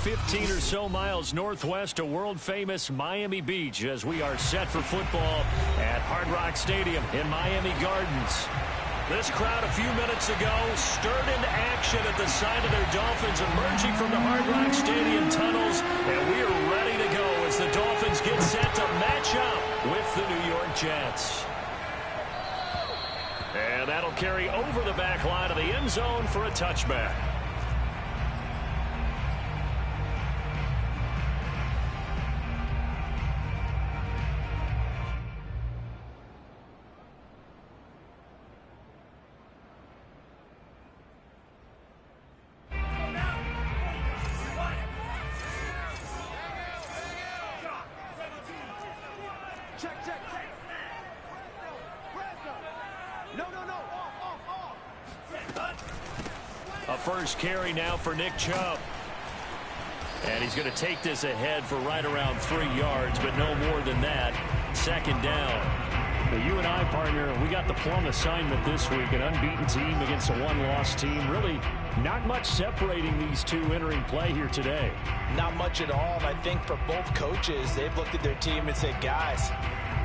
15 or so miles northwest of world-famous Miami Beach as we are set for football at Hard Rock Stadium in Miami Gardens. This crowd a few minutes ago stirred into action at the sight of their Dolphins emerging from the Hard Rock Stadium tunnels, and we are ready to go as the Dolphins get set to match up with the New York Jets. And that'll carry over the back line of the end zone for a touchback. A first carry now for Nick Chubb. And he's going to take this ahead for right around 3 yards, but no more than that. Second down. Well, you and I, partner, we got the plum assignment this week. An unbeaten team against a one-loss team. Really not much separating these two entering play here today. Not much at all. And I think for both coaches, they've looked at their team and said, guys,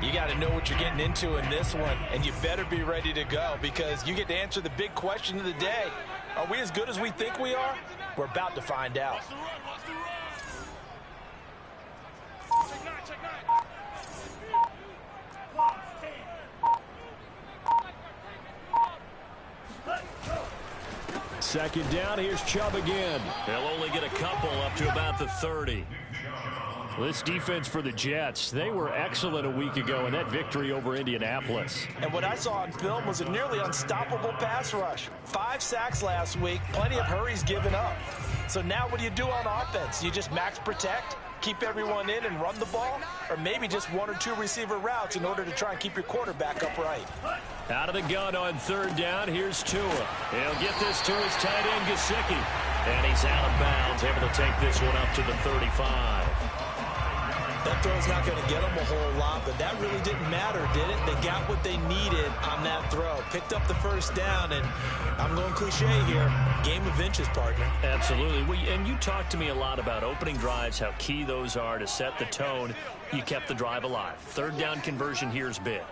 you got to know what you're getting into in this one, and you better be ready to go because you get to answer the big question of the day. Are we as good as we think we are? We're about to find out. Second down, here's Chubb again. They'll only get a couple up to about the 30. This defense for the Jets, they were excellent a week ago in that victory over Indianapolis. And what I saw on film was a nearly unstoppable pass rush. 5 sacks last week, plenty of hurries given up. So now what do you do on offense? You just max protect, keep everyone in and run the ball? Or maybe just 1 or 2 receiver routes in order to try and keep your quarterback upright? Out of the gun on third down, here's Tua. He'll get this to his tight end, Gesicki. And he's out of bounds, able to take this one up to the 35. That throw's not going to get them a whole lot, but that really didn't matter, did it? They got what they needed on that throw. Picked up the first down, and I'm going cliche here. Game of inches, partner. Absolutely. And you talked to me a lot about opening drives, how key those are to set the tone. You kept the drive alive. Third down conversion here is big.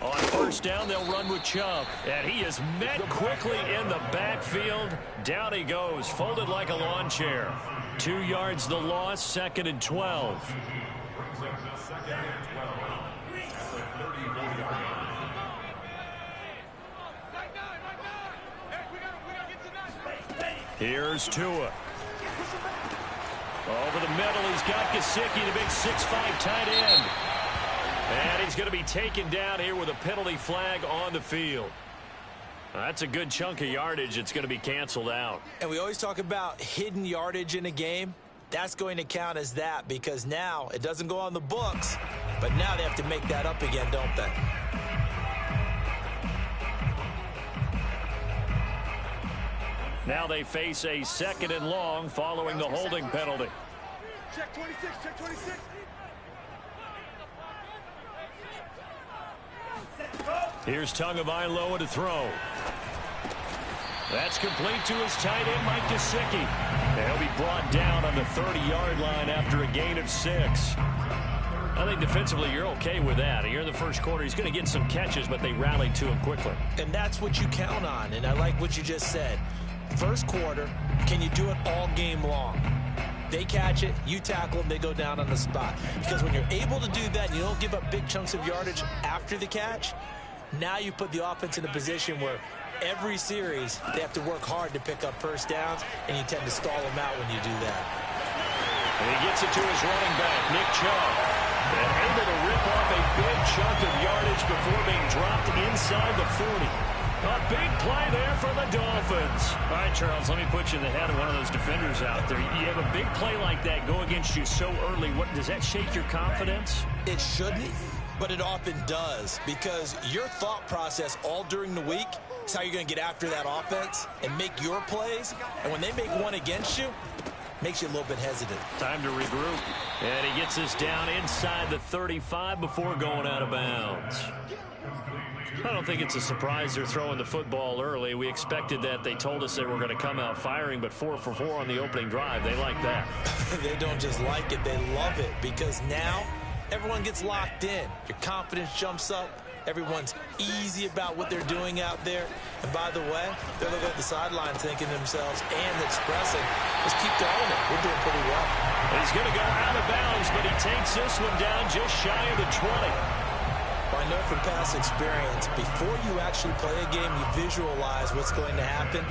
On first down, they'll run with Chubb. And he is met quickly in the backfield. Down he goes, folded like a lawn chair. 2 yards the loss, 2nd and 12. Here's Tua. Over the middle, he's got Gesicki, the big 6'5" tight end. And he's going to be taken down here with a penalty flag on the field. That's a good chunk of yardage. It's going to be canceled out. And we always talk about hidden yardage in a game. That's going to count as that because now it doesn't go on the books, but now they have to make that up again, don't they? Now they face a 2nd and long following the holding penalty. Check 26, check 26. Here's Tagovailoa to throw. That's complete to his tight end, Mike Gesicki. He'll be brought down on the 30-yard line after a gain of 6. I think defensively you're okay with that. Here in the first quarter, he's going to get some catches, but they rallied to him quickly. And that's what you count on, and I like what you just said. First quarter, can you do it all game long? They catch it, you tackle them, they go down on the spot. Because when you're able to do that and you don't give up big chunks of yardage after the catch, now you put the offense in a position where every series they have to work hard to pick up first downs, and you tend to stall them out when you do that. And he gets it to his running back, Nick Chubb. And able to rip off a big chunk of yardage before being dropped inside the 40. A big play there for the Dolphins. All right, Charles, let me put you in the head of one of those defenders out there. You have a big play like that go against you so early. What does that shake your confidence? It shouldn't, but it often does because your thought process all during the week is how you're going to get after that offense and make your plays. And when they make one against you, makes you a little bit hesitant. Time to regroup. And he gets us down inside the 35 before going out of bounds. I don't think it's a surprise they're throwing the football early. We expected that. They told us they were going to come out firing, but 4 for 4 on the opening drive. They like that. They don't just like it, they love it, because now everyone gets locked in. Your confidence jumps up. Everyone's easy about what they're doing out there. And by the way, they're looking at the sideline thinking to themselves and expressing, let's keep going it. We're doing pretty well. He's going to go out of bounds, but he takes this one down just shy of the 20. Well, I know from past experience, before you actually play a game, you visualize what's going to happen.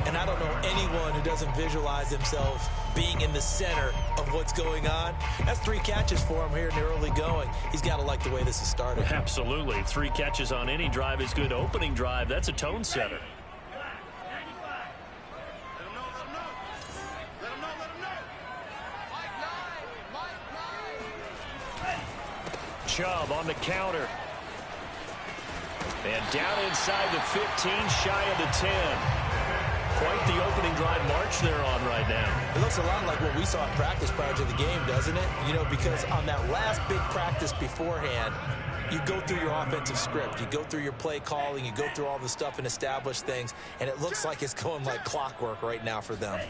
And I don't know anyone who doesn't visualize themselves being in the center of what's going on. That's 3 catches for him here in the early going. He's got to like the way this is started. Absolutely. 3 catches on any drive is good. Opening drive, that's a tone setter. Chubb on the counter. And down inside the 15, shy of the 10. Quite the opening drive march they're on right now. It looks a lot like what we saw in practice prior to the game, doesn't it? You know, because on that last big practice beforehand, you go through your offensive script. You go through your play calling. You go through all the stuff and establish things. And it looks like it's going like clockwork right now for them.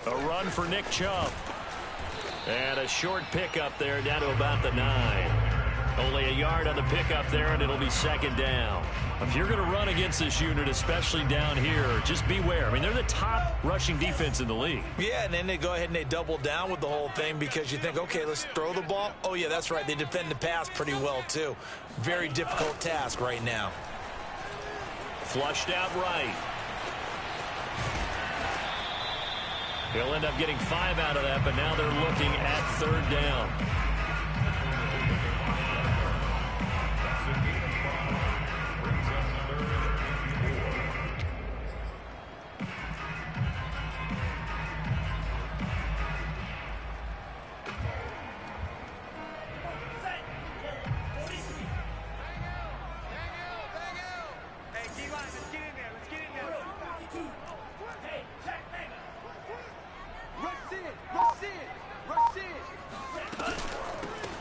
A run for Nick Chubb. And a short pickup there down to about the 9. Only a yard on the pickup there, and it'll be second down. If you're going to run against this unit, especially down here, just beware. I mean, they're the top rushing defense in the league. Yeah, and then they go ahead and they double down with the whole thing because you think, okay, let's throw the ball. Oh, yeah, that's right. They defend the pass pretty well, too. Very difficult task right now. Flushed out right. He'll end up getting 5 out of that, but now they're looking at third down.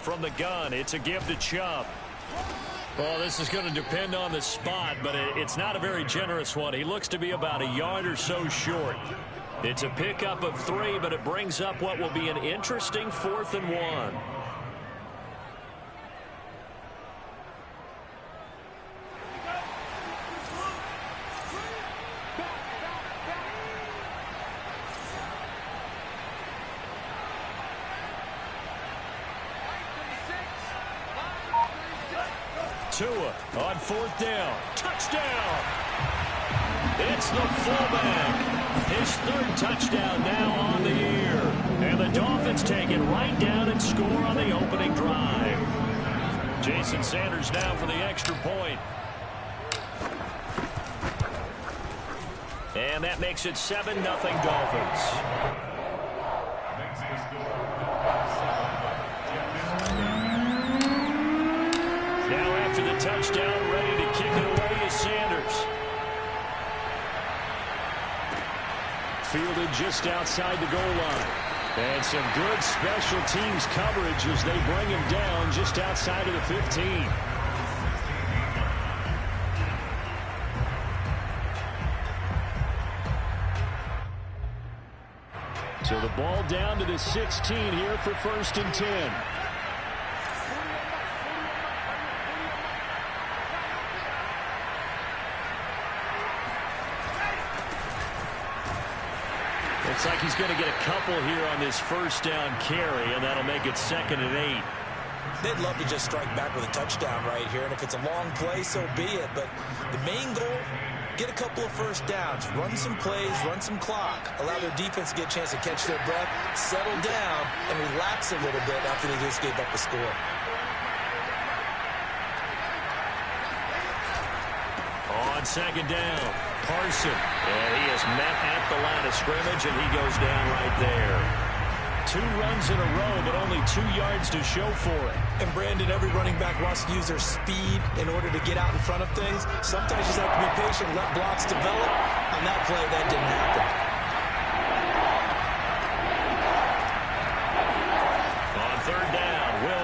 From the gun, it's a give to Chubb. Well, this is going to depend on the spot, but it's not a very generous one. He looks to be about a yard or so short. It's a pickup of 3, but it brings up what will be an interesting 4th and 1. Tua on 4th down. Touchdown! It's the fullback. His 3rd touchdown now on the year. And the Dolphins take it right down and score on the opening drive. Jason Sanders now for the extra point. And that makes it 7-0 Dolphins. After the touchdown, ready to kick it away is Sanders. Fielded just outside the goal line. And some good special teams coverage as they bring him down just outside of the 15. So the ball down to the 16 here for 1st and 10. Looks like he's going to get a couple here on this 1st down carry, and that'll make it 2nd and 8. They'd love to just strike back with a touchdown right here, and if it's a long play, so be it. But the main goal, get a couple of 1st downs, run some plays, run some clock, allow their defense to get a chance to catch their breath, settle down, and relax a little bit after they just gave up the score. On 2nd down, Carson. And he is met at the line of scrimmage, and he goes down right there. 2 runs in a row, but only 2 yards to show for it. And, Brandon, every running back wants to use their speed in order to get out in front of things. Sometimes you just have to be patient, let blocks develop. On that play, that didn't happen.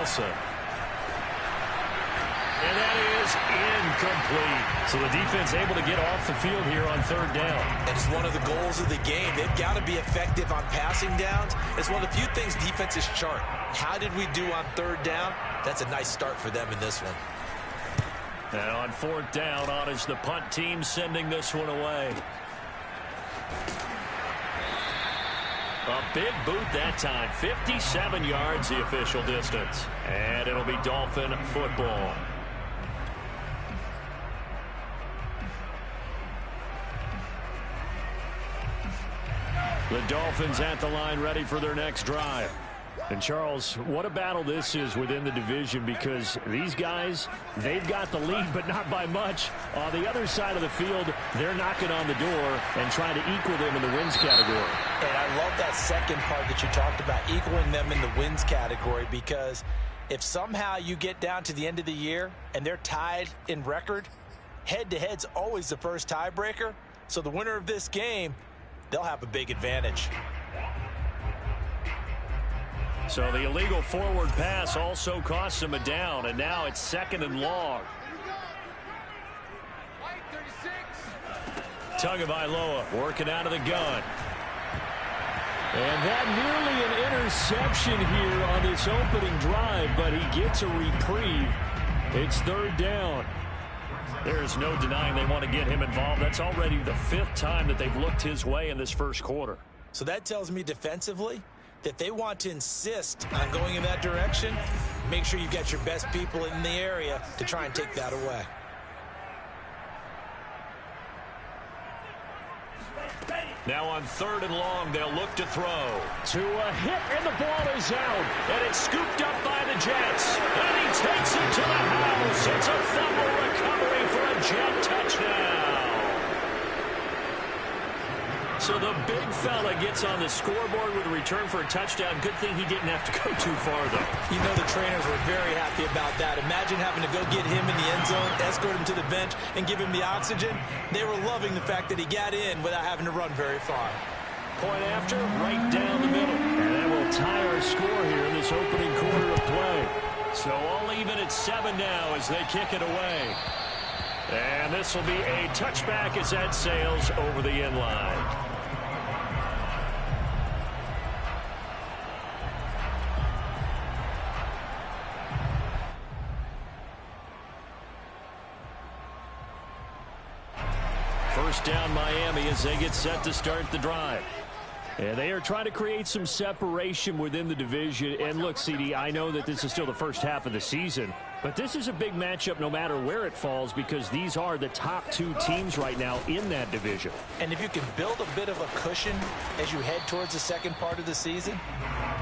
Wilson. And that is incomplete. So the defense able to get off the field here on third down. And it's one of the goals of the game. They've got to be effective on passing downs. It's one of the few things defenses chart. How did we do on third down? That's a nice start for them in this one. And on fourth down, on is the punt team sending this one away. A big boot that time. 57 yards the official distance. And it'll be Dolphin football. The Dolphins at the line ready for their next drive. And, Charles, what a battle this is within the division, because these guys, they've got the lead, but not by much. On the other side of the field, they're knocking on the door and trying to equal them in the wins category. And I love that second part that you talked about, equaling them in the wins category, because if somehow you get down to the end of the year and they're tied in record, head-to-head's always the first tiebreaker. So the winner of this game, they'll have a big advantage. So the illegal forward pass also costs him a down, and now it's 2nd and long. Tagovailoa working out of the gun. And that nearly an interception here on this opening drive, but he gets a reprieve. It's third down. There is no denying they want to get him involved. That's already the 5th time that they've looked his way in this first quarter. So that tells me defensively that they want to insist on going in that direction. Make sure you've got your best people in the area to try and take that away. Now on 3rd and long, they'll look to throw. To a hit, and the ball is out. And it's scooped up by the Jets. And he takes it to the house. It's a fumble recovery for a Jet touchdown. So the big fella gets on the scoreboard with a return for a touchdown. Good thing he didn't have to go too far, though. You know the trainers were very happy about that. Imagine having to go get him in the end zone, escort him to the bench, and give him the oxygen. They were loving the fact that he got in without having to run very far. Point after, right down the middle. And that will tie our score here in this opening quarter of play. So all even at 7 now as they kick it away. And this will be a touchback as that sails over the end line. First down Miami as they get set to start the drive. And they are trying to create some separation within the division. And look, CD, I know that this is still the first half of the season, but this is a big matchup no matter where it falls, because these are the top 2 teams right now in that division. And if you can build a bit of a cushion as you head towards the second part of the season,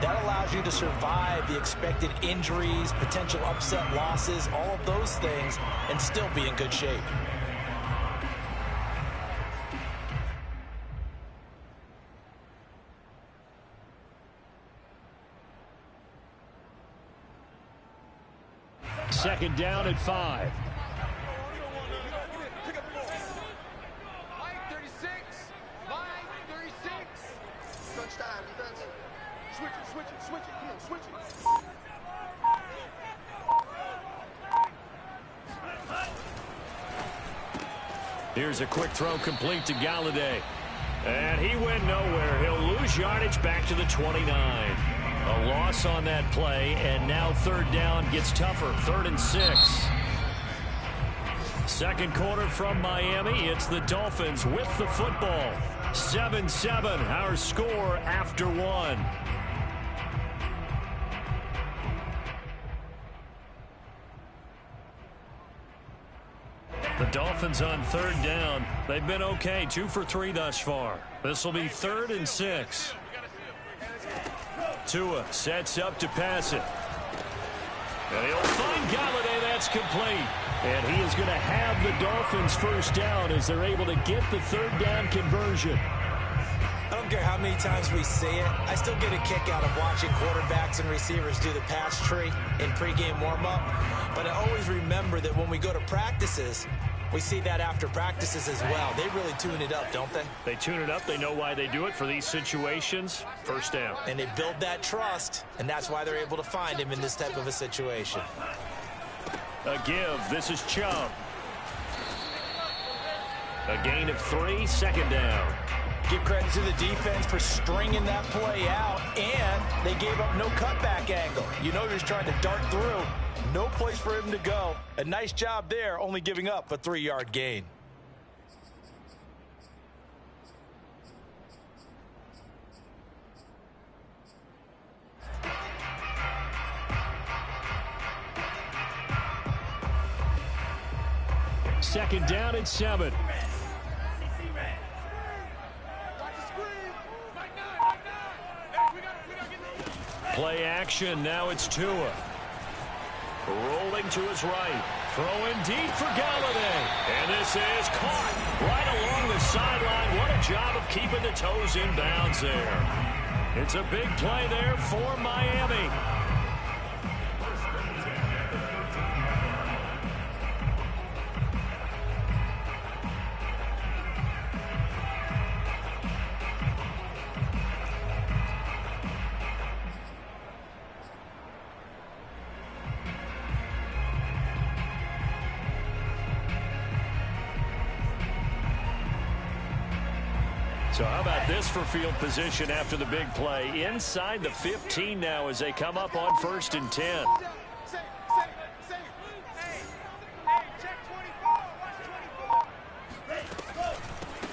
that allows you to survive the expected injuries, potential upset losses, all of those things, and still be in good shape. Second down at 5. Line 36. Line 36. Crunch time, defense. Switch it, switch it, switch it. Come on, switch it. Here's a quick throw complete to Galladay. And he went nowhere. He'll lose yardage back to the 29. A loss on that play, and now third down gets tougher. 3rd and 6. Second quarter from Miami. It's the Dolphins with the football. 7-7, our score after 1. The Dolphins on third down. They've been okay, 2 for 3 thus far. This will be 3rd and 6. Tua sets up to pass it. And he'll find Galladay. That's complete. And he is going to have the Dolphins first down as they're able to get the third down conversion. I don't care how many times we say it, I still get a kick out of watching quarterbacks and receivers do the pass tree in pregame warm-up. But I always remember that when we go to practices, We see that after practices as well. They really tune it up, don't they? They tune it up. They know why they do it for these situations. First down. And they build that trust, and that's why they're able to find him in this type of a situation. A give. This is Chubb. A gain of 3, second down. Give credit to the defense for stringing that play out, and they gave up no cutback angle. You know he was trying to dart through. No place for him to go. A nice job there, only giving up a 3-yard gain. Second down and 7. Play action. Now it's Tua. Rolling to his right. Throwing deep for Galladay. And this is caught right along the sideline. What a job of keeping the toes in bounds there. It's a big play there for Miami. So how about this for field position after the big play? Inside the 15 now as they come up on 1st and 10.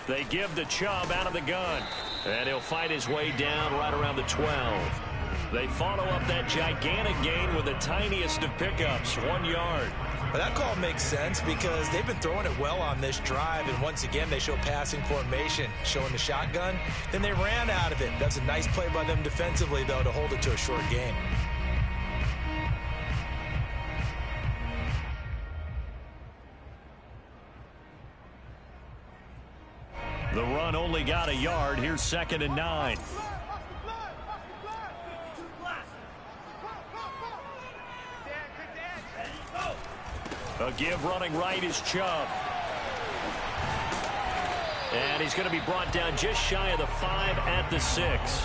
They give to Chubb out of the gun. And he'll fight his way down right around the 12. They follow up that gigantic gain with the tiniest of pickups, 1 yard. But that call makes sense because they've been throwing it well on this drive, and once again they show passing formation, showing the shotgun. Then they ran out of it. That's a nice play by them defensively, though, to hold it to a short gain. The run only got a yard. Here's 2nd and 9. A give running right is Chubb. And he's going to be brought down just shy of the 5 at the 6.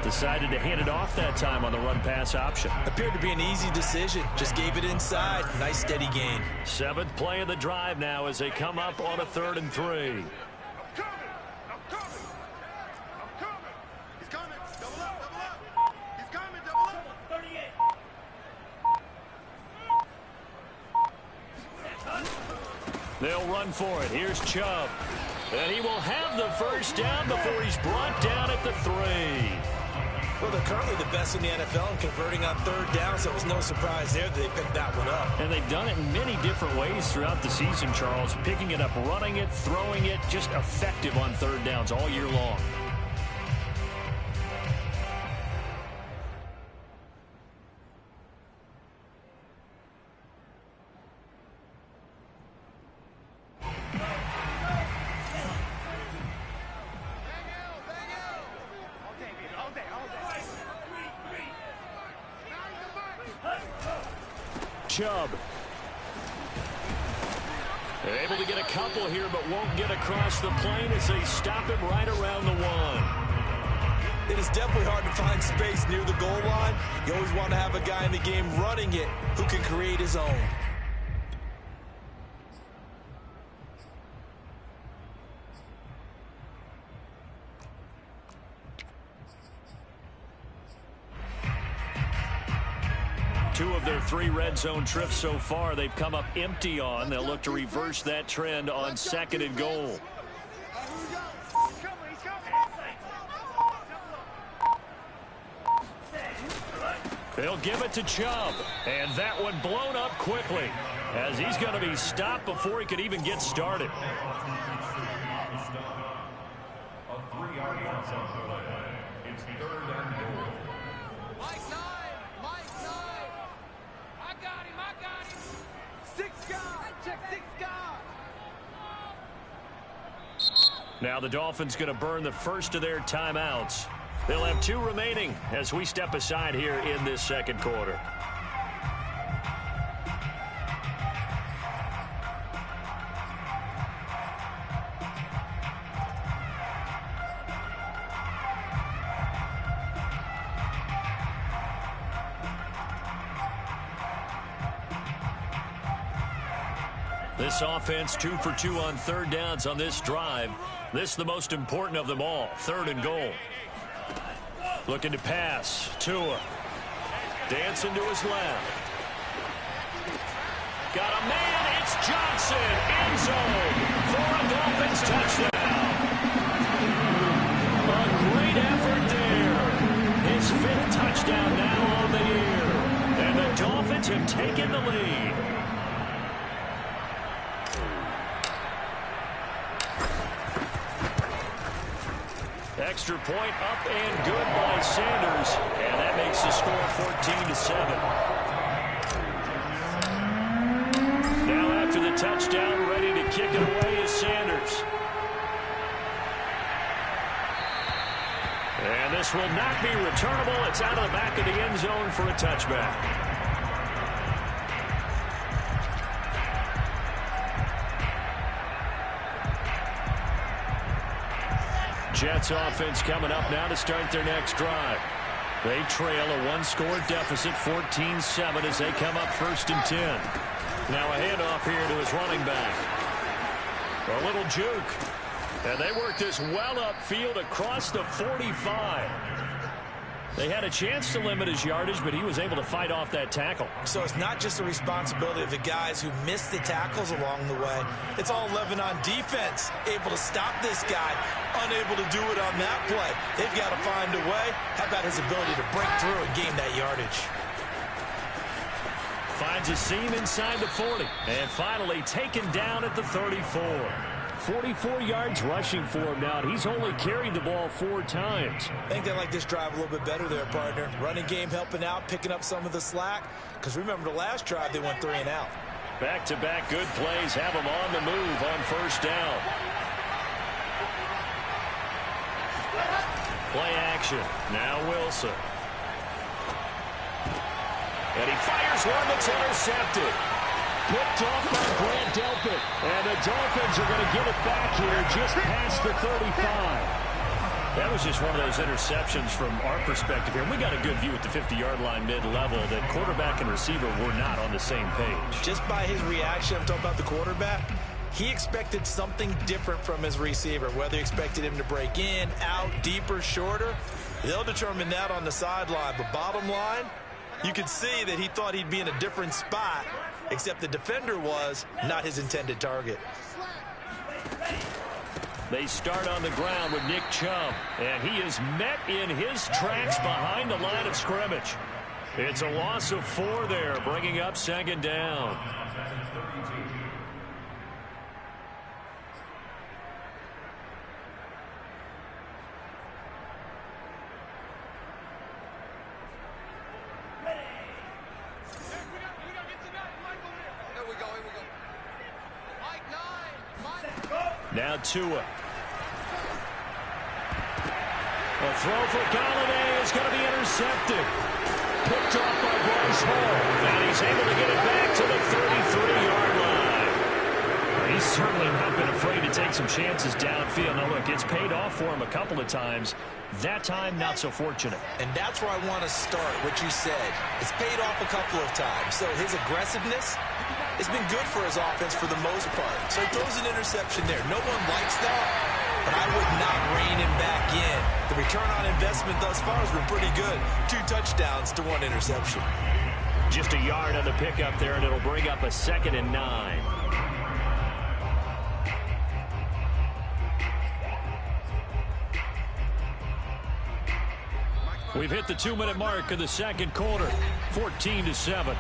Decided to hand it off that time on the run-pass option. Appeared to be an easy decision. Just gave it inside. Nice steady gain. 7th play of the drive now as they come up on a 3rd and 3. They'll run for it. Here's Chubb. And he will have the first down before he's brought down at the 3. Well, they're currently the best in the NFL in converting on 3rd down, so it was no surprise there that they picked that one up. And they've done it in many different ways throughout the season, Charles. Picking it up, running it, throwing it, just effective on 3rd downs all year long. Chubb. They're able to get a couple here, but won't get across the plane as they stop him right around the 1. It is definitely hard to find space near the goal line. You always want to have a guy in the game running it who can create his own. Two of their 3 red zone trips so far they've come up empty on. They'll look to reverse that trend on 2nd and goal. They'll give it to Chubb. And that one blown up quickly as he's going to be stopped before he could even get started. It's 3rd and goal. Now the Dolphins going to burn the first of their timeouts. They'll have 2 remaining as we step aside here in this 2nd quarter. This offense 2 for 2 on third downs on this drive. This the most important of them all. 3rd and goal. Looking to pass. Tua. Dancing to his left. Got a man. It's Johnson. End zone for a Dolphins touchdown. A great effort there. His 5th touchdown now on the year. And the Dolphins have taken the lead. Extra point up and good by Sanders. And that makes the score 14-7. Now after the touchdown, ready to kick it away is Sanders. And this will not be returnable. It's out of the back of the end zone for a touchback. Jets offense coming up now to start their next drive. They trail a 1-score deficit, 14-7, as they come up 1st and 10. Now a handoff here to his running back. A little juke. And they work this well upfield across the 45. They had a chance to limit his yardage, but he was able to fight off that tackle. So it's not just the responsibility of the guys who missed the tackles along the way. It's all 11 on defense, able to stop this guy, unable to do it on that play. They've got to find a way. How about his ability to break through and gain that yardage? Finds a seam inside the 40. And finally taken down at the 34. 44 yards rushing for him now. He's only carried the ball 4 times. I think they like this drive a little bit better there, partner. Running game helping out, picking up some of the slack. Because remember the last drive, they went 3 and out. Back-to-back good plays have him on the move on 1st down. Play action. Now Wilson. And he fires one that's intercepted. Picked off by Grant Delpit. And the Dolphins are going to get it back here just past the 35. That was just one of those interceptions from our perspective here. We got a good view at the 50-yard line mid-level that quarterback and receiver were not on the same page. Just by his reaction, I'm talking about the quarterback, he expected something different from his receiver, whether he expected him to break in, out, deeper, shorter. They'll determine that on the sideline. But bottom line, you could see that he thought he'd be in a different spot, except the defender was not his intended target. They start on the ground with Nick Chubb, and he is met in his tracks behind the line of scrimmage. It's a loss of 4 there, bringing up 2nd down. Now Tua. A throw for Galladay is going to be intercepted. Picked off by Bryce Hall. And he's able to get it back to the 33-yard line. He's certainly not been afraid to take some chances downfield. Now, look, it's paid off for him a couple of times. That time, not so fortunate. And that's where I want to start, what you said. It's paid off a couple of times. So his aggressiveness, it's been good for his offense for the most part. So he throws an interception there. No one likes that, but I would not rein him back in. The return on investment thus far has been pretty good. 2 touchdowns to 1 interception. Just a yard on the pickup there, and it'll bring up a 2nd and 9. We've hit the 2-minute mark of the 2nd quarter, 14-7.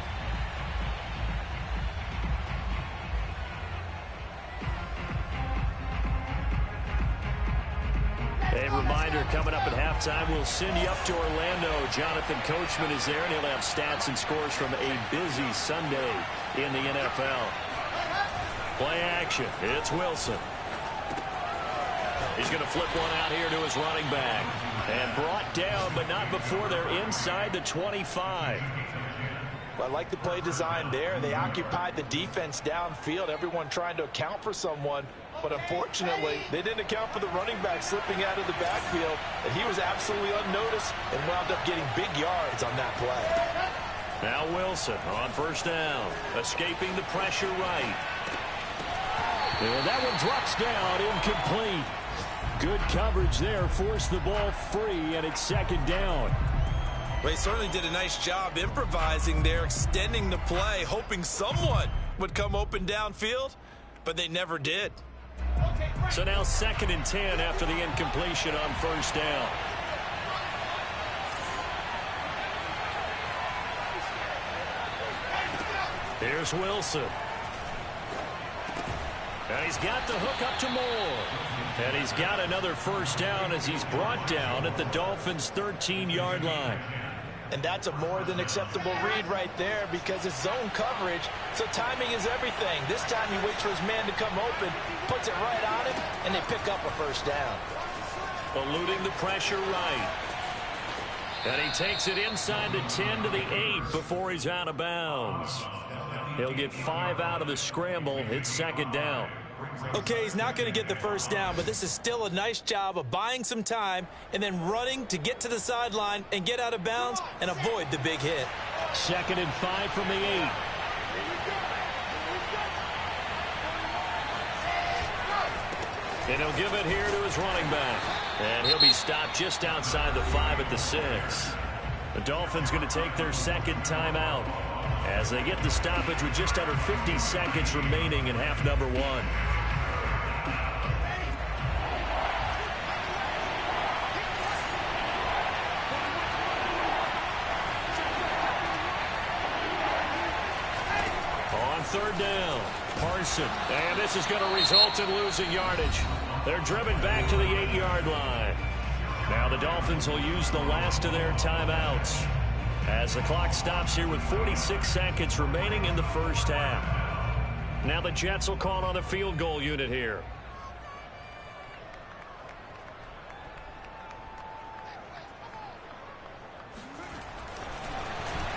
A reminder, coming up at halftime, we'll send you up to Orlando. Jonathan Coachman is there, and he'll have stats and scores from a busy Sunday in the NFL. Play action. It's Wilson. He's going to flip one out here to his running back. And brought down, but not before they're inside the 25. Well, I like the play design there. They occupied the defense downfield, everyone trying to account for someone. But unfortunately, they didn't account for the running back slipping out of the backfield. And he was absolutely unnoticed and wound up getting big yards on that play. Now Wilson on 1st down, escaping the pressure right. And that one drops down, incomplete. Good coverage there, forced the ball free, and it's second down. Well, he certainly did a nice job improvising there, extending the play, hoping someone would come open downfield, but they never did. So now 2nd and 10 after the incompletion on first down. Here's Wilson. And he's got the hook up to Moore. And he's got another first down as he's brought down at the Dolphins' 13-yard line. And that's a more than acceptable read right there because it's zone coverage, so timing is everything. This time he waits for his man to come open, puts it right on him, and they pick up a first down. Eluding the pressure right. And he takes it inside the 10 to the 8 before he's out of bounds. He'll get 5 out of the scramble. It's second down. Okay, he's not going to get the first down, but this is still a nice job of buying some time and then running to get to the sideline and get out of bounds and avoid the big hit. 2nd and 5 from the 8. And he'll give it here to his running back. And he'll be stopped just outside the 5 at the 6. The Dolphins going to take their second timeout as they get the stoppage with just under 50 seconds remaining in half number 1. On third down, Parson. And this is going to result in losing yardage. They're driven back to the 8-yard line. Now the Dolphins will use the last of their timeouts as the clock stops here with 46 seconds remaining in the first half. Now the Jets will call on the field goal unit here.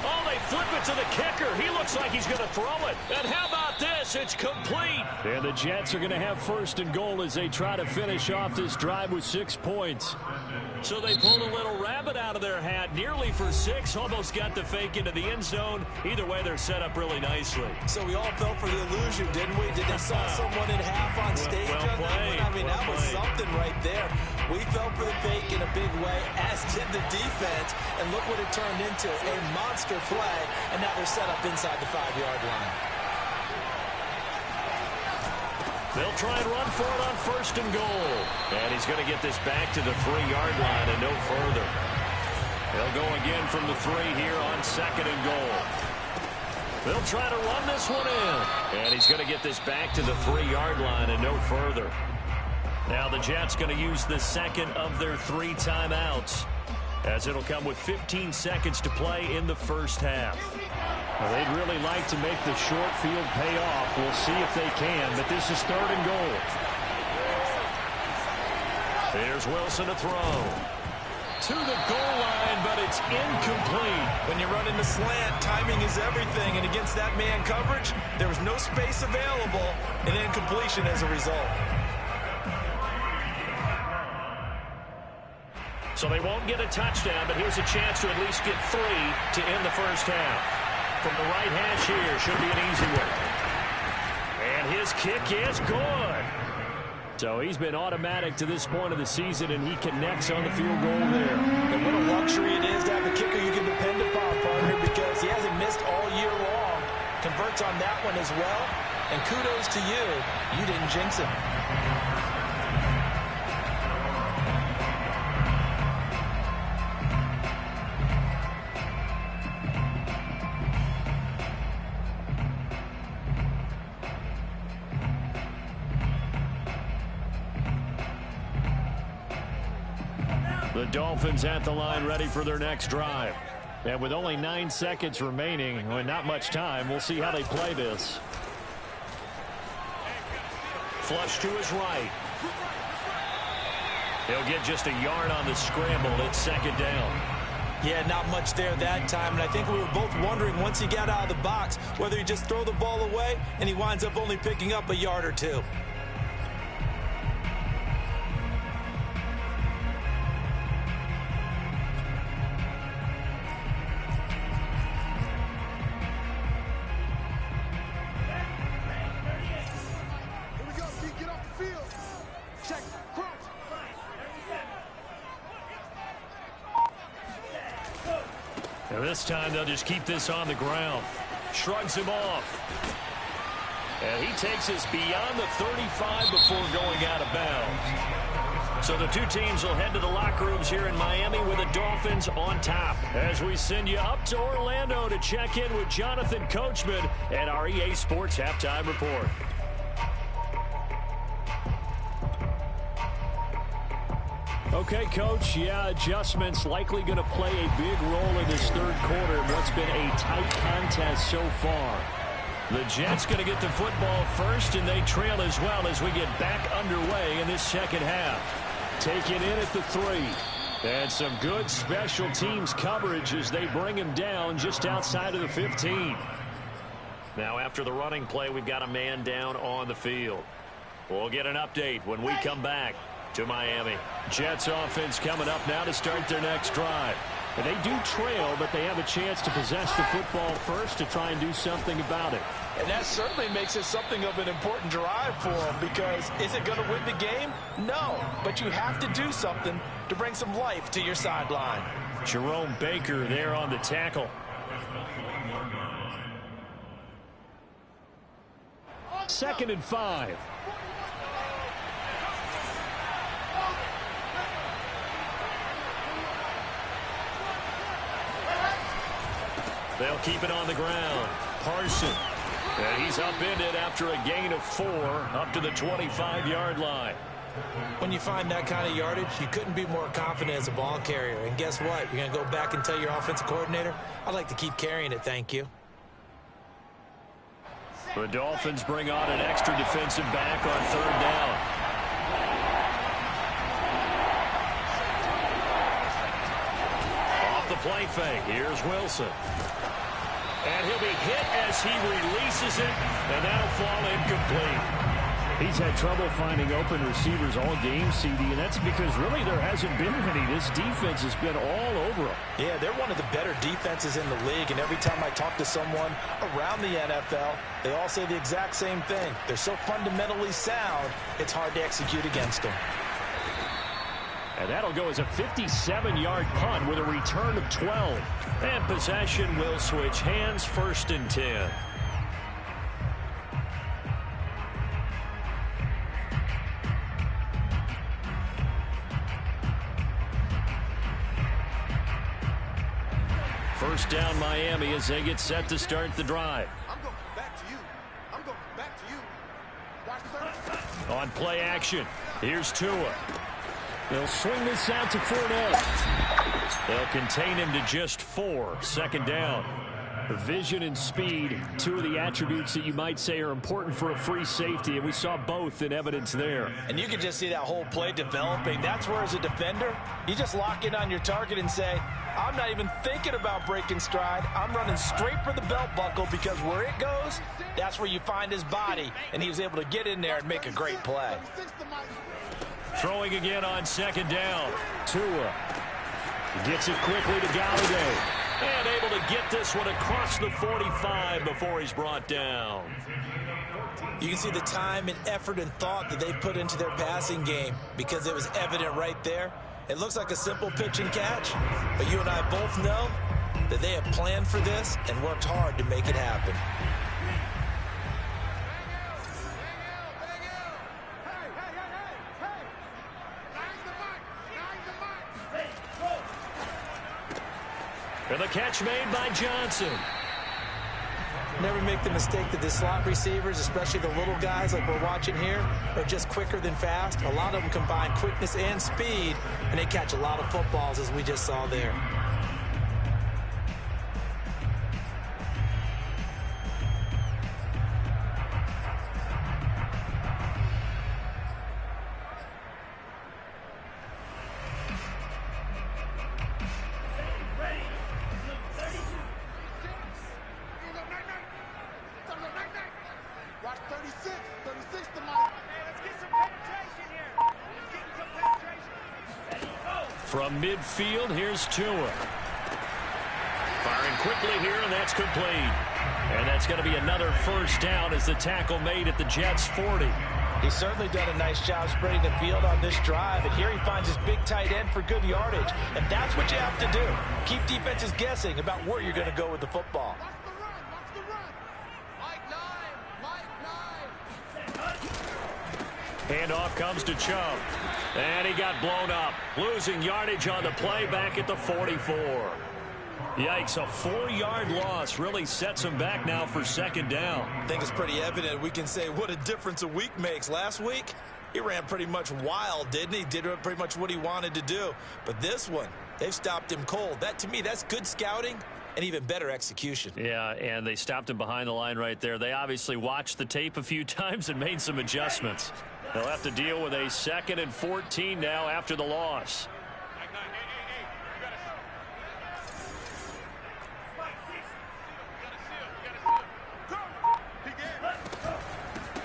Oh, they flip it to the kicker. He looks like he's going to throw it. And how about this? It's complete. And the Jets are going to have 1st and goal as they try to finish off this drive with 6 points. So they pulled a little rabbit out of their hat, nearly for 6, almost got the fake into the end zone. Either way, they're set up really nicely. So we all fell for the illusion, didn't we? Did they saw someone in half on stage on that one? I mean, that was something right there. We fell for the fake in a big way, as did the defense. And look what it turned into, a monster play. And now they're set up inside the 5-yard line. They'll try and run for it on 1st and goal. And he's going to get this back to the 3-yard line and no further. They'll go again from the 3 here on 2nd and goal. They'll try to run this one in. And he's going to get this back to the 3-yard line and no further. Now the Jets going to use the 2nd of their 3 timeouts, as it'll come with 15 seconds to play in the first half. Well, they'd really like to make the short field pay off. We'll see if they can, but this is 3rd and goal. There's Wilson to throw. To the goal line, but it's incomplete. When you run in the slant, timing is everything, and against that man coverage, there was no space available, and incompletion as a result. So they won't get a touchdown, but here's a chance to at least get 3 to end the first half. From the right hash here, should be an easy one. And his kick is good. So he's been automatic to this point of the season, and he connects on the field goal there. And what a luxury it is to have a kicker you can depend upon, partner, because he hasn't missed all year long. Converts on that one as well. And kudos to you. You didn't jinx him. The Dolphins at the line ready for their next drive. And with only 9 seconds remaining, and not much time, we'll see how they play this. Flush to his right. He'll get just a yard on the scramble. It's 2nd down. Yeah, not much there that time, and I think we were both wondering once he got out of the box whether he just throw the ball away and he winds up only picking up a yard or 2. And this time they'll just keep this on the ground. Shrugs him off. And he takes us beyond the 35 before going out of bounds. So the two teams will head to the locker rooms here in Miami with the Dolphins on top. As we send you up to Orlando to check in with Jonathan Coachman and our EA Sports Halftime Report. Okay, Coach, adjustments likely going to play a big role in this third quarter in what's been a tight contest so far. The Jets going to get the football first, and they trail as well as we get back underway in this second half. Taking in at the 3. And some good special teams coverage as they bring him down just outside of the 15. Now after the running play, we've got a man down on the field. We'll get an update when we come back to Miami. Jets offense coming up now to start their next drive. And they do trail, but they have a chance to possess the football first to try and do something about it. And that certainly makes it something of an important drive for them, because is it going to win the game? No, but you have to do something to bring some life to your sideline. Jerome Baker there on the tackle. Second and 5. They'll keep it on the ground. Parson. And he's upended after a gain of 4 up to the 25-yard line. When you find that kind of yardage, you couldn't be more confident as a ball carrier. And guess what? You're going to go back and tell your offensive coordinator, I'd like to keep carrying it, thank you. The Dolphins bring on an extra defensive back on third down. Off the play fake. Here's Wilson. And he'll be hit as he releases it, and that'll fall incomplete. He's had trouble finding open receivers all game, CD, and that's because really there hasn't been many. This defense has been all over them. Yeah, they're one of the better defenses in the league, and every time I talk to someone around the NFL, they all say the exact same thing. They're so fundamentally sound, it's hard to execute against them. And that'll go as a 57-yard punt with a return of 12. And possession will switch hands, 1st and 10. First down Miami as they get set to start the drive. I'm going back to you. I'm going back to you. Watch the On play action, here's Tua. They'll swing this out to Fournette. They'll contain him to just 4. Second down. Vision and speed, two of the attributes that you might say are important for a free safety, and we saw both in evidence there. And you can just see that whole play developing. That's where, as a defender, you just lock in on your target and say, I'm not even thinking about breaking stride. I'm running straight for the belt buckle, because where it goes, that's where you find his body. And he was able to get in there and make a great play. Throwing again on second down. Tua gets it quickly to Galladay. And able to get this one across the 45 before he's brought down. You can see the time and effort and thought that they put into their passing game, because it was evident right there. It looks like a simple pitch and catch, but you and I both know that they have planned for this and worked hard to make it happen. And the catch made by Johnson. Never make the mistake that the slot receivers, especially the little guys like we're watching here, are just quicker than fast. A lot of them combine quickness and speed, and they catch a lot of footballs, as we just saw there. From midfield, here's Tua. Firing quickly here, and that's complete. And that's going to be another first down as the tackle made at the Jets' 40. He's certainly done a nice job spreading the field on this drive, and here he finds his big tight end for good yardage, and that's what you have to do. Keep defenses guessing about where you're going to go with the football. Watch the run. Mike 9. Handoff comes to Chubb, and he got blown up, losing yardage on the play back at the 44. Yikes, a 4-yard loss really sets him back now for second down. I think it's pretty evident. We can say what a difference a week makes. Last week, he ran pretty much wild, didn't he? Did pretty much what he wanted to do. But this one, they've stopped him cold. That, to me, that's good scouting and even better execution. Yeah, and they stopped him behind the line right there. They obviously watched the tape a few times and made some adjustments. They'll have to deal with a 2nd and 14 now after the loss.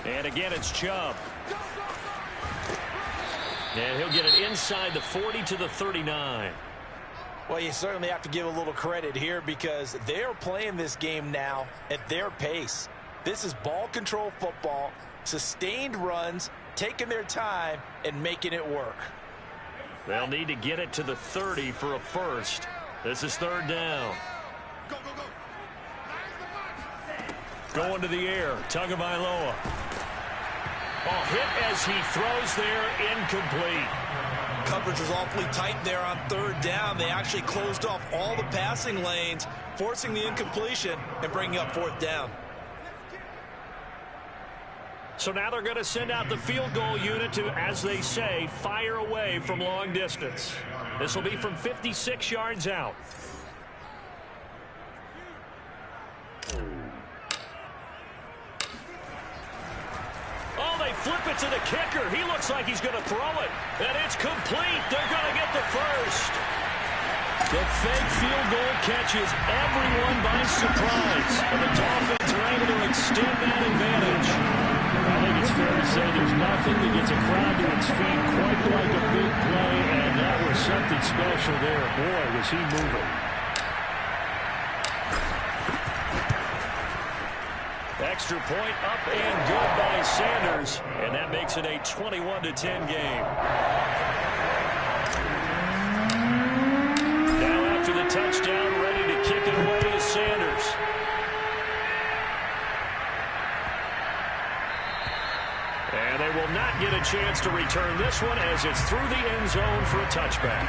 And again, it's Chubb. And he'll get it inside the 40 to the 39. Well, you certainly have to give a little credit here because they're playing this game now at their pace. This is ball control football, sustained runs, taking their time, and making it work. They'll need to get it to the 30 for a first. This is 3rd down. Go. Going to the air, Tagovailoa. Hit as he throws there, incomplete. Coverage was awfully tight there on 3rd down. They actually closed off all the passing lanes, forcing the incompletion and bringing up 4th down. So now they're going to send out the field goal unit to, as they say, fire away from long distance. This will be from 56 yards out. Oh, they flip it to the kicker. He looks like he's going to throw it. And it's complete. They're going to get the first. The fake field goal catches everyone by surprise. And the Dolphins are able to extend that advantage. I think it's fair to say there's nothing that gets a crowd to its feet quite like a big play, and that was something special there. Boy, was he moving. Extra point up and good by Sanders, and that makes it a 21-10 game. Now after the touchdown, ready to kick it away is Sanders. And they will not get a chance to return this one as it's through the end zone for a touchback.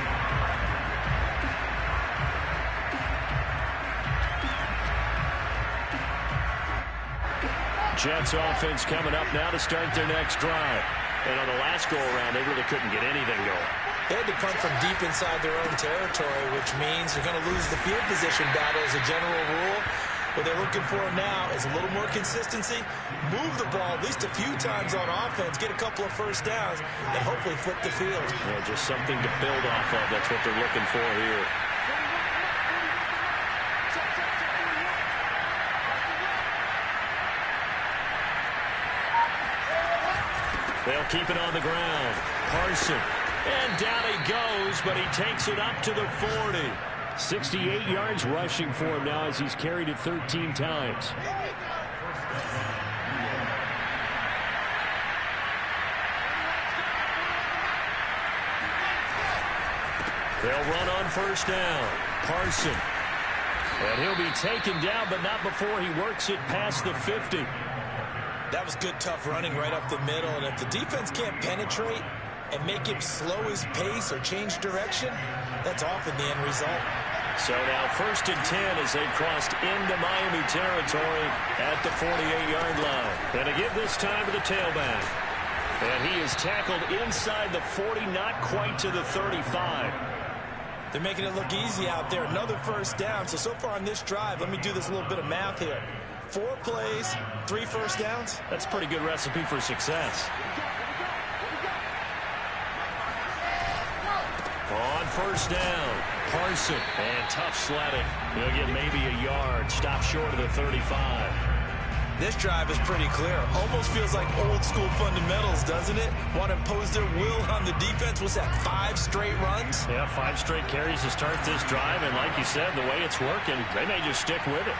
Jets offense coming up now to start their next drive. And on the last go-around, they really couldn't get anything going. They had to punt from deep inside their own territory, which means they're going to lose the field position battle as a general rule. What they're looking for now is a little more consistency, move the ball at least a few times on offense, get a couple of first downs, and hopefully flip the field. Yeah, just something to build off of. That's what they're looking for here. They'll keep it on the ground. Carson. And down he goes, but he takes it up to the 40. 68 yards rushing for him now as he's carried it 13 times. They'll run on first down. Carson. And he'll be taken down, but not before he works it past the 50. That was good, tough running right up the middle. And if the defense can't penetrate and make him slow his pace or change direction, that's often the end result. So now 1st and 10 as they've crossed into Miami territory at the 48-yard line. And to give this time to the tailback. And he is tackled inside the 40, not quite to the 35. They're making it look easy out there. Another first down. So far on this drive, let me do this little bit of math here. 4 plays, 3 first downs. That's a pretty good recipe for success. On first down, Carson, and tough sledding. He'll get maybe a yard, stop short of the 35. This drive is pretty clear. Almost feels like old school fundamentals, doesn't it? Want to impose their will on the defense. What's that, 5 straight runs? Yeah, 5 straight carries to start this drive, and like you said, the way it's working, they may just stick with it.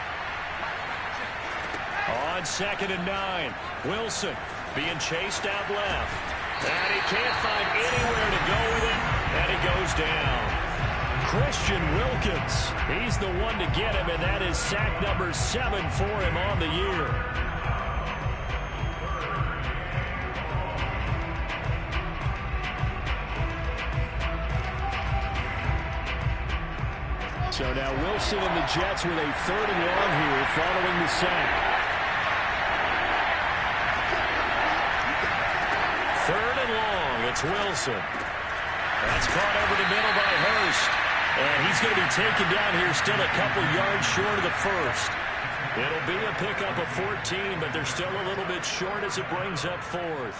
On 2nd and 9, Wilson. being chased out left. And he can't find anywhere to go with it, and he goes down. Christian Wilkins, he's the one to get him, and that is sack number 7 for him on the year. So now Wilson and the Jets with a 3rd and long here following the sack. 3rd and long, it's Wilson. That's caught over the middle by Hurst. And he's going to be taken down here still a couple yards short of the first. It'll be a pickup of 14, but they're still a little bit short as it brings up 4th.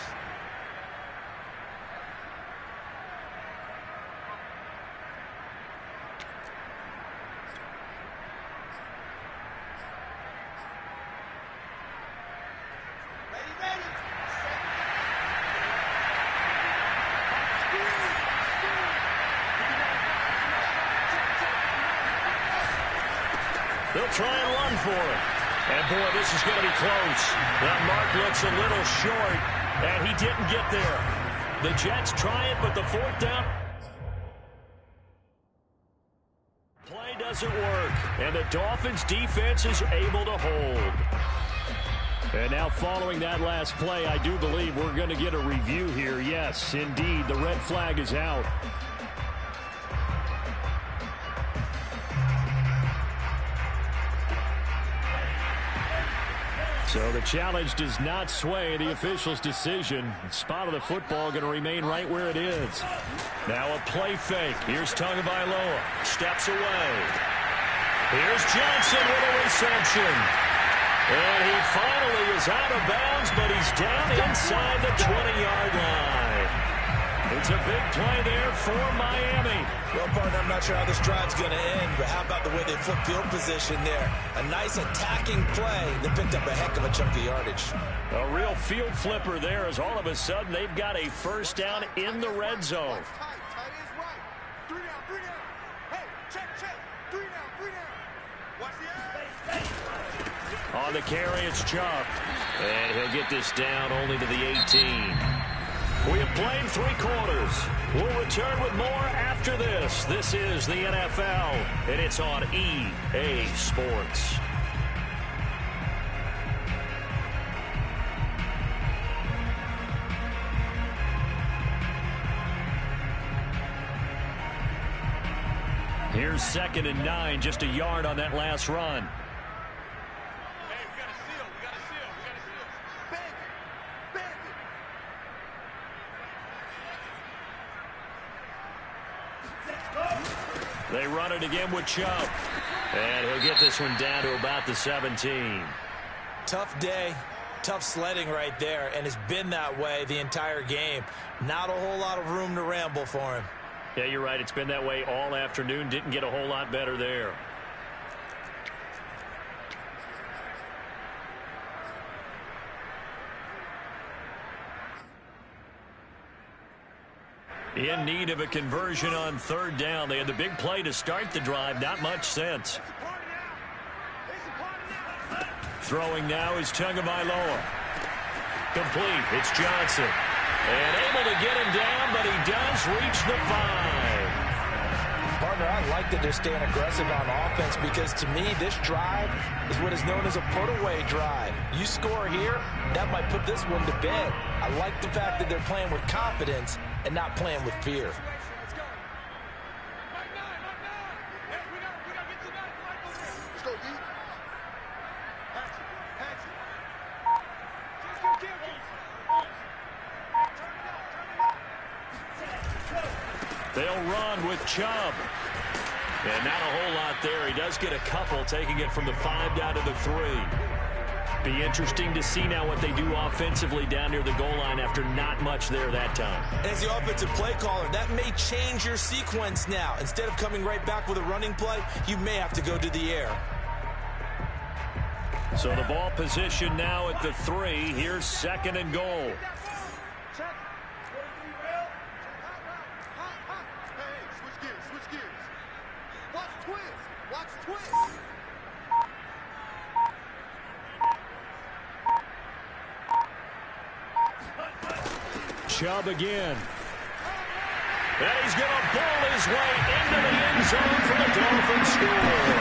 They'll try and run for it. And, boy, this is going to be close. That mark looks a little short, and he didn't get there. The Jets try it, but the 4th down play doesn't work. And the Dolphins' defense is able to hold. And now following that last play, I do believe we're going to get a review here. Yes, indeed, the red flag is out. So the challenge does not sway the official's decision. Spot of the football going to remain right where it is. Now a play fake. Here's Tagovailoa. Steps away. Here's Johnson with a reception. And he finally is out of bounds, but he's down inside the 20-yard line. It's a big play there for Miami. Well, partner, I'm not sure how this drive's going to end, but how about the way they flip field position there? A nice attacking play that picked up a heck of a chunk of yardage. A real field flipper there as all of a sudden they've got a 1st down in the red zone. Tight is right. 3 down, 3 down. Hey, check. 3 down. Watch the On the carry, it's Chubb. And he'll get this down only to the 18. We have played 3 quarters. We'll return with more after this. This is the NFL, and it's on EA Sports. Here's 2nd and 9, just a yard on that last run. They run it again with Chubb. And he'll get this one down to about the 17. Tough day, tough sledding right there, and it's been that way the entire game. Not a whole lot of room to ramble for him. Yeah, you're right. It's been that way all afternoon. Didn't get a whole lot better there. In need of a conversion on 3rd down. They had the big play to start the drive. Not much sense. Throwing now is Tagovailoa. Complete. It's Johnson. And able to get him down, but he does reach the 5. Partner, I like that they're staying aggressive on offense because, to me, this drive is what is known as a put-away drive. You score here, that might put this one to bed. I like the fact that they're playing with confidence and not playing with fear. Let's go, D. They'll run with Chubb. And not a whole lot there. He does get a couple, taking it from the 5 down to the 3. Be interesting to see now what they do offensively down near the goal line after not much there that time. As the offensive play caller, that may change your sequence now. Instead of coming right back with a running play, you may have to go to the air. So the ball position now at the 3. Here's 2nd and goal. Chubb again. And he's going to ball his way into the end zone for the Dolphins score.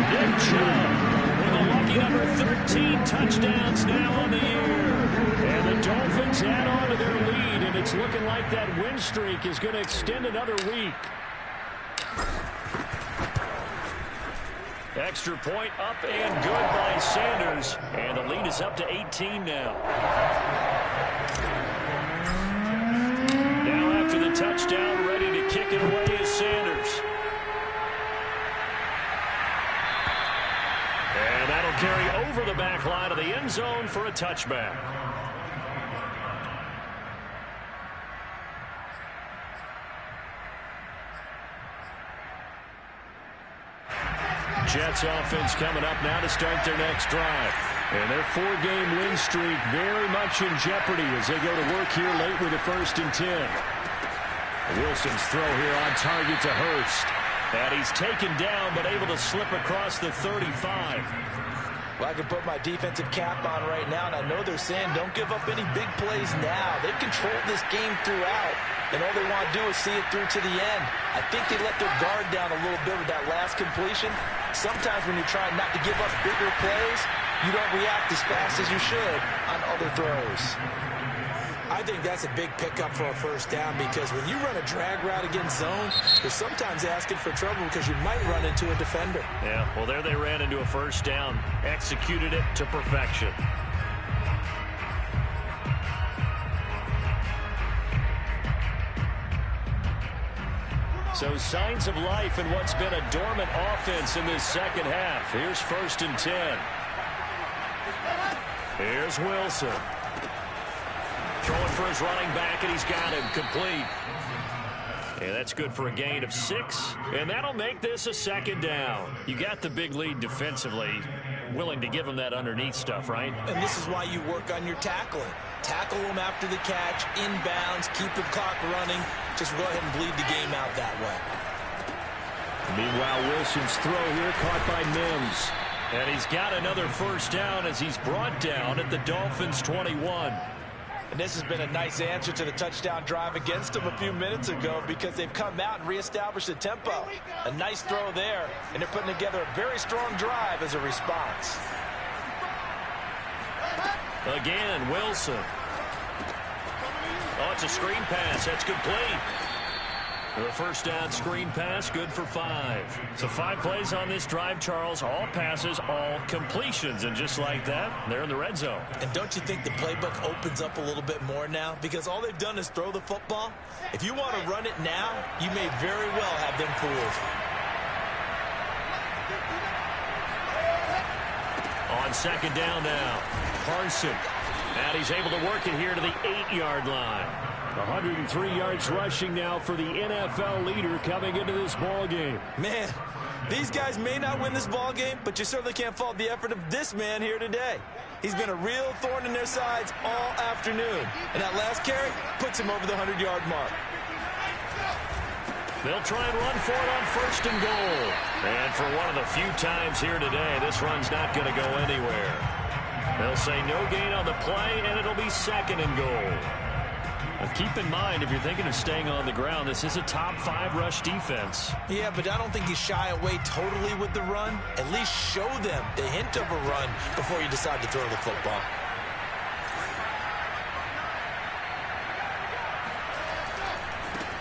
Nick Chubb with a lucky number 13 touchdowns now on the year. And the Dolphins add on to their lead, and it's looking like that win streak is going to extend another week. Extra point up and good by Sanders. And the lead is up to 18 now. Now after the touchdown, ready to kick it away is Sanders. And that'll carry over the back line of the end zone for a touchback. Jets offense coming up now to start their next drive. And their 4-game win streak very much in jeopardy as they go to work here late with a 1st and 10. Wilson's throw here on target to Hurst. And he's taken down but able to slip across the 35. Well, I can put my defensive cap on right now, and I know they're saying don't give up any big plays now. They've controlled this game throughout, and all they want to do is see it through to the end. I think they let their guard down a little bit with that last completion. Sometimes when you're trying not to give up bigger plays, you don't react as fast as you should on other throws. I think that's a big pickup for a 1st down, because when you run a drag route against zone, you're sometimes asking for trouble because you might run into a defender. Yeah, well, there they ran into a 1st down. Executed it to perfection. So signs of life in what's been a dormant offense in this second half. Here's 1st and 10. Here's Wilson. Throwing for his running back, and he's got him complete. And that's good for a gain of 6. And that'll make this a 2nd down. You got the big lead defensively. Willing to give him that underneath stuff, right? And this is why you work on your tackling. Tackle them after the catch, inbounds, keep the clock running. Just go ahead and bleed the game out that way. Meanwhile, Wilson's throw here caught by Mims. And he's got another 1st down as he's brought down at the Dolphins' 21. And this has been a nice answer to the touchdown drive against them a few minutes ago, because they've come out and reestablished the tempo. A nice throw there, and they're putting together a very strong drive as a response. Again, Wilson. Oh, it's a screen pass. That's complete. The 1st down screen pass, good for 5. So 5 plays on this drive, Charles. All passes, all completions. And just like that, they're in the red zone. And don't you think the playbook opens up a little bit more now? Because all they've done is throw the football. If you want to run it now, you may very well have them fooled. On 2nd down now, Carson. And he's able to work it here to the 8-yard line. 103 yards rushing now for the NFL leader coming into this ball game. Man, these guys may not win this ball game, but you certainly can't fault the effort of this man here today. He's been a real thorn in their sides all afternoon. And that last carry puts him over the 100-yard mark. They'll try and run for it on 1st and goal. And for one of the few times here today, this run's not going to go anywhere. They'll say no gain on the play, and it'll be 2nd and goal. Now keep in mind, if you're thinking of staying on the ground, this is a top 5 rush defense. Yeah, but I don't think you shy away totally with the run. At least show them the hint of a run before you decide to throw the football.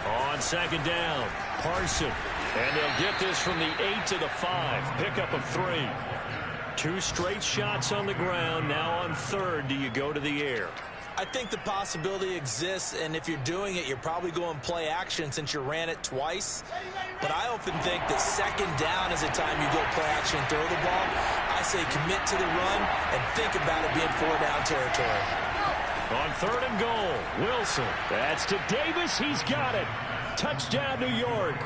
On 2nd down, Carson. And they'll get this from the 8 to the 5. Pickup of 3. 2 straight shots on the ground. Now on 3rd, do you go to the air? I think the possibility exists, and if you're doing it, you're probably going play action since you ran it twice. But I often think that 2nd down is the time you go play action and throw the ball. I say commit to the run and think about it being 4-down territory. On 3rd and goal, Wilson. That's to Davis. He's got it. Touchdown, New York.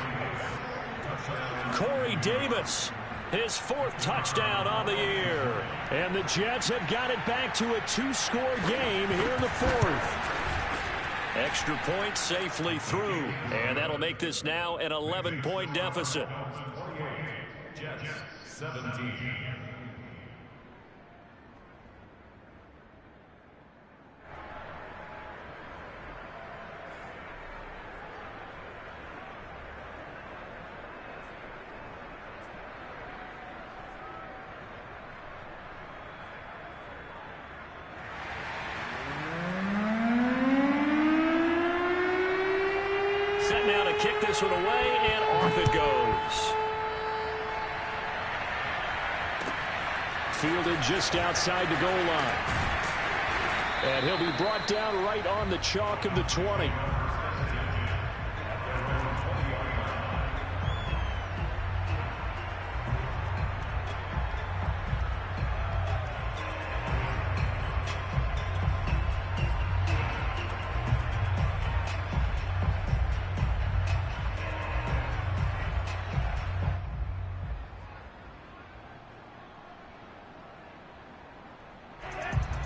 Corey Davis, his 4th touchdown on the year. And the Jets have got it back to a 2-score game here in the 4th. Extra point safely through. And that'll make this now an 11-point deficit. Jets 17. this one away, and off it goes. Fielded just outside the goal line. And he'll be brought down right on the chalk of the 20.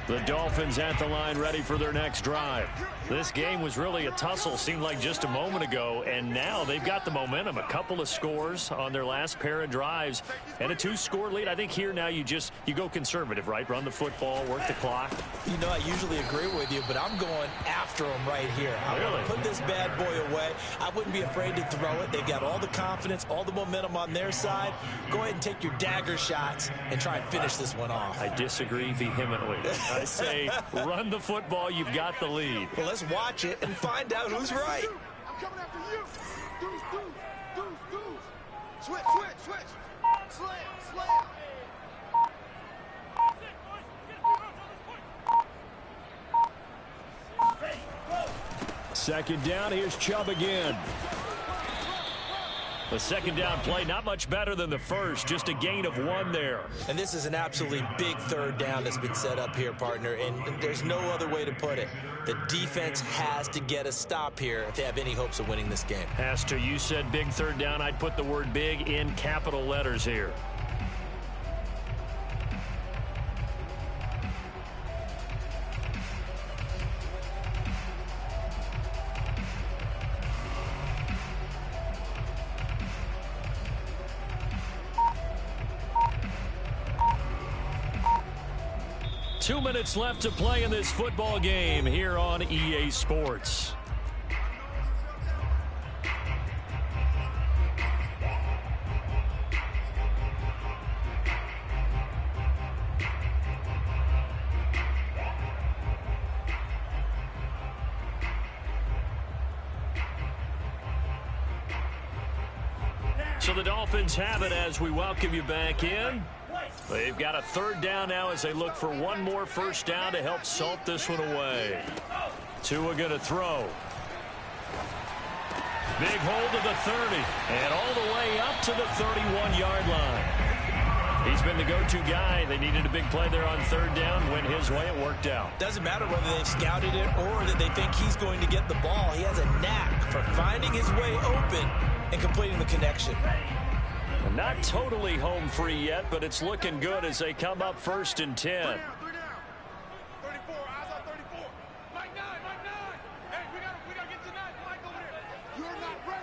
The Dolphins at the line, ready for their next drive. This game was really a tussle, seemed like just a moment ago, and now they've got the momentum. A couple of scores on their last pair of drives, and a 2-score lead. I think here now you go conservative, right? Run the football, work the clock. You know, I usually agree with you, but I'm going after them right here. I want to put this bad boy away. I wouldn't be afraid to throw it. They've got all the confidence, all the momentum on their side. Go ahead and take your dagger shots and try and finish this one off. I disagree vehemently. I say run the football. You've got the lead. Well, let's watch it and find out who's right. I'm coming after you. Deuce. Switch. Slam. Second down, here's Chubb again. The second down play, not much better than the first, just a gain of 1 there. And this is an absolutely big third down that's been set up here, partner, and there's no other way to put it. The defense has to get a stop here if they have any hopes of winning this game. Has to. You said big third down. I'd put the word big in capital letters here. Two minutes left to play in this football game here on EA Sports. So the Dolphins have it as we welcome you back in. They've got a third down now as they look for one more first down to help salt this one away. Tua going to throw. Big hold to the 30 and all the way up to the 31-yard line. He's been the go-to guy. They needed a big play there on third down. Went his way. It worked out. Doesn't matter whether they scouted it or that they think he's going to get the ball. He has a knack for finding his way open and completing the connection. Not totally home free yet, but it's looking good as they come up 1st and 10. 3 down. 34, eyes on 34. Mike 9. Hey, we gotta get to 9. Mike over there. You're not ready.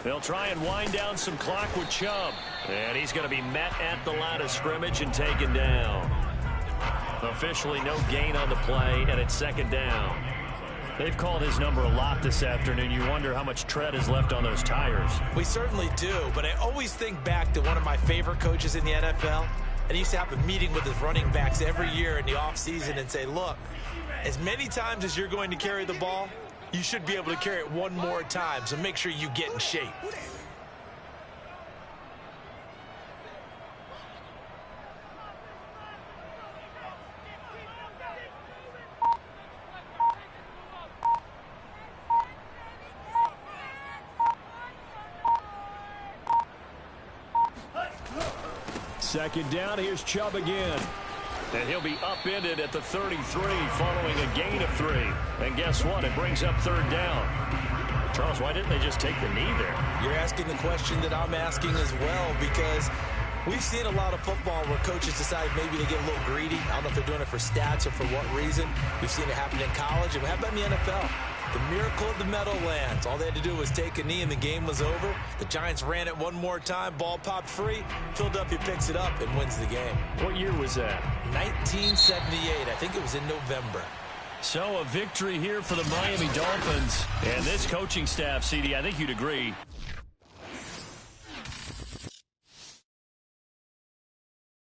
They'll try and wind down some clock with Chubb. And he's going to be met at the line of scrimmage and taken down. Officially no gain on the play, and it's second down. They've called his number a lot this afternoon. You wonder how much tread is left on those tires. We certainly do, but I always think back to one of my favorite coaches in the NFL. And he used to have a meeting with his running backs every year in the offseason and say, look, as many times as you're going to carry the ball, you should be able to carry it one more time, so make sure you get in shape. Second down, here's Chubb again. And he'll be upended at the 33 following a gain of 3. And guess what? It brings up third down. Charles, why didn't they just take the knee there? You're asking the question that I'm asking as well, because we've seen a lot of football where coaches decide maybe they get a little greedy. I don't know if they're doing it for stats or for what reason. We've seen it happen in college, and how about in the NFL? The miracle of the Meadowlands. All they had to do was take a knee and the game was over. The Giants ran it one more time. Ball popped free. Philadelphia picks it up and wins the game. What year was that? 1978. I think it was in November. So a victory here for the Miami Dolphins. And this coaching staff, CD, I think you'd agree,